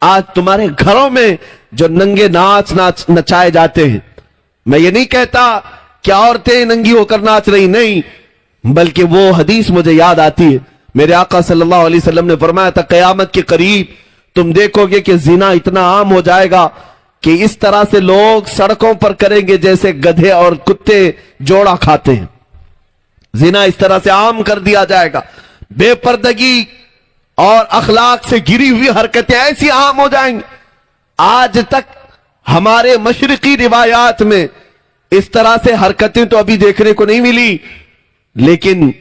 आज तुम्हारे घरों में जो नंगे नाच नचाए जाते हैं, मैं ये नहीं कहता कि औरतें नंगी होकर नाच रही, नहीं, बल्कि वो हदीस मुझे याद आती है। मेरे आका सल्लल्लाहु अलैहि वसल्लम ने फरमाया था, कयामत के करीब तुम देखोगे कि जिना इतना आम हो जाएगा कि इस तरह से लोग सड़कों पर करेंगे जैसे गधे और कुत्ते जोड़ा खाते हैं। जिना इस तरह से आम कर दिया जाएगा। बेपर्दगी और अखलाक से गिरी हुई हरकतें ऐसी आम हो जाएंगी। आज तक हमारे मशरिकी रिवायात में इस तरह से हरकतें तो अभी देखने को नहीं मिली, लेकिन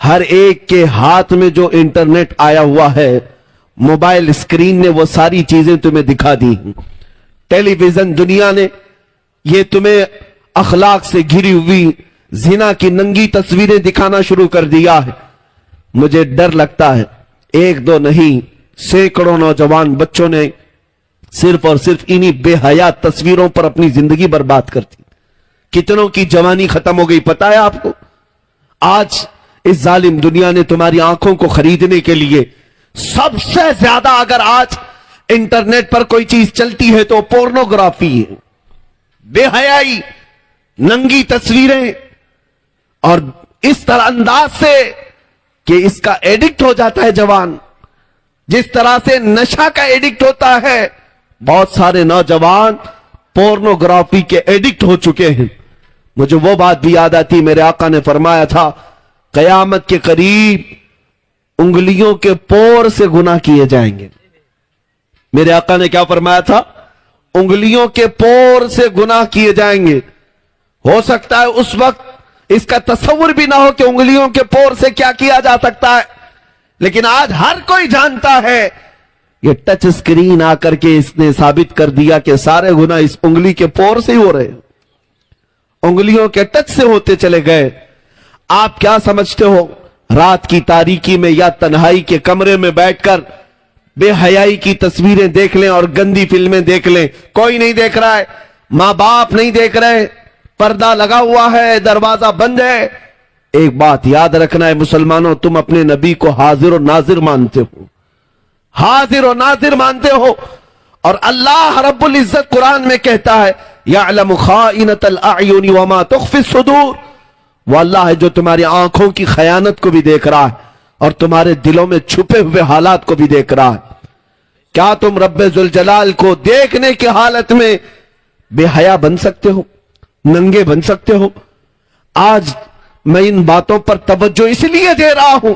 हर एक के हाथ में जो इंटरनेट आया हुआ है, मोबाइल स्क्रीन ने वो सारी चीजें तुम्हें दिखा दी। टेलीविजन दुनिया ने ये तुम्हें अखलाक से घिरी हुई जिना की नंगी तस्वीरें दिखाना शुरू कर दिया है। मुझे डर लगता है एक दो नहीं, सैकड़ों नौजवान बच्चों ने सिर्फ और सिर्फ इन्हीं बेहया तस्वीरों पर अपनी जिंदगी बर्बाद कर दी। कितनों की जवानी खत्म हो गई पता है आपको? आज इस जालिम दुनिया ने तुम्हारी आंखों को खरीदने के लिए सबसे ज्यादा, अगर आज इंटरनेट पर कोई चीज चलती है तो पोर्नोग्राफी है, बेहयाई, नंगी तस्वीरें, और इस तरह अंदाज से कि इसका एडिक्ट हो जाता है जवान। जिस तरह से नशा का एडिक्ट होता है, बहुत सारे नौजवान पोर्नोग्राफी के एडिक्ट हो चुके हैं। मुझे वो बात भी याद आती, मेरे आका ने फरमाया था, कयामत के करीब उंगलियों के पोर से गुनाह किए जाएंगे। मेरे आका ने क्या फरमाया था? उंगलियों के पोर से गुनाह किए जाएंगे। हो सकता है उस वक्त इसका तस्वुर भी ना हो कि उंगलियों के पोर से क्या किया जा सकता है, लेकिन आज हर कोई जानता है। ये टच स्क्रीन आकर के इसने साबित कर दिया कि सारे गुनाह इस उंगली के पोर से ही हो रहे हैं, उंगलियों के टच से होते चले गए। आप क्या समझते हो, रात की तारीकी में या तन्हाई के कमरे में बैठकर बेहयाई की तस्वीरें देख लें और गंदी फिल्में देख लें, कोई नहीं देख रहा है, मां बाप नहीं देख रहे, पर्दा लगा हुआ है, दरवाजा बंद है। एक बात याद रखना है मुसलमानों, तुम अपने नबी को हाजिर और नाजिर मानते हो, हाजिर और नाजिर मानते हो। और अल्लाह रब्बुल इज्जत कुरान में कहता है, यअलमु खाइनतल अयुनि वमा तुख्फी सुदूर, वो अल्लाह है जो तुम्हारी आंखों की खयानत को भी देख रहा है और तुम्हारे दिलों में छुपे हुए हालात को भी देख रहा है। क्या तुम रब्बे जुल जलाल को देखने की हालत में बेहया बन सकते हो, नंगे बन सकते हो? आज मैं इन बातों पर तवज्जो इसलिए दे रहा हूं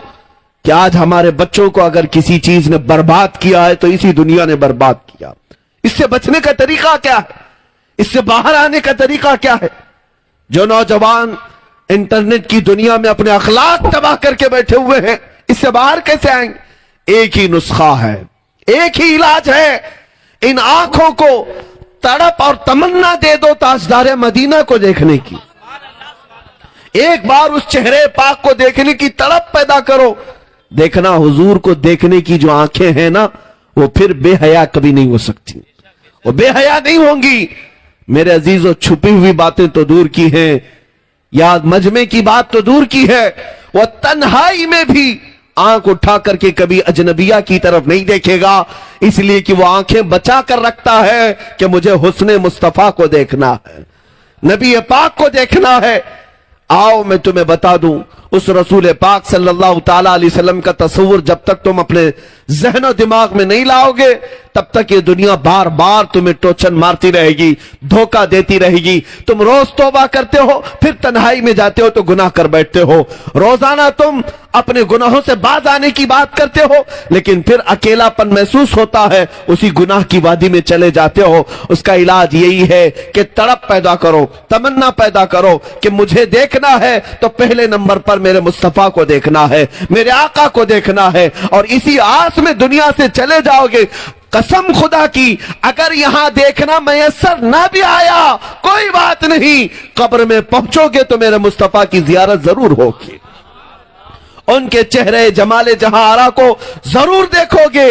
कि आज हमारे बच्चों को अगर किसी चीज ने बर्बाद किया है तो इसी दुनिया ने बर्बाद किया। इससे बचने का तरीका क्या है? इससे बाहर आने का तरीका क्या है? जो नौजवान इंटरनेट की दुनिया में अपने अखलाक तबाह करके बैठे हुए हैं, इससे बाहर कैसे आएंगे? एक ही नुस्खा है, एक ही इलाज है। इन आंखों को तड़प और तमन्ना दे दो ताजदार मदीना को देखने की। एक बार उस चेहरे पाक को देखने की तड़प पैदा करो। देखना, हुजूर को देखने की जो आंखें हैं ना, वो फिर बेहया कभी नहीं हो सकती, वो बेहया नहीं होंगी। मेरे अजीजों, छुपी हुई बातें तो दूर की हैं, या मजमे की बात तो दूर की है, वो तन्हाई में भी आंख उठा करके कभी अजनबिया की तरफ नहीं देखेगा, इसलिए कि वो आंखें बचा कर रखता है कि मुझे हुस्ने मुस्तफा को देखना है, नबी पाक को देखना है। आओ मैं तुम्हें बता दूं, उस रसूल पाक सल्लल्लाहु ताला अलैहि वसल्लम का तस्वुर जब तक तुम अपने जहन और दिमाग में नहीं लाओगे, तब तक ये दुनिया बार बार तुम्हें टोचन मारती रहेगी, धोखा देती रहेगी। तुम रोज तौबा करते हो, फिर तन्हाई में जाते हो तो गुनाह कर बैठते हो। रोजाना तुम अपने गुनाहों से बाज आने की बात करते हो, लेकिन फिर अकेलापन महसूस होता है, उसी गुनाह की वादी में चले जाते हो। उसका इलाज यही है कि तड़प पैदा करो, तमन्ना पैदा करो कि मुझे देखना है तो पहले नंबर पर मेरे मुस्तफा को देखना है, मेरे आका को देखना है। और इसी आस में दुनिया से चले जाओगे। कसम खुदा की, अगर यहां देखना मैसर ना भी आया कोई बात नहीं, कब्र में पहुंचोगे तो मेरे मुस्तफा की जियारत जरूर होगी, उनके चेहरे जमाले जहां आरा को जरूर देखोगे।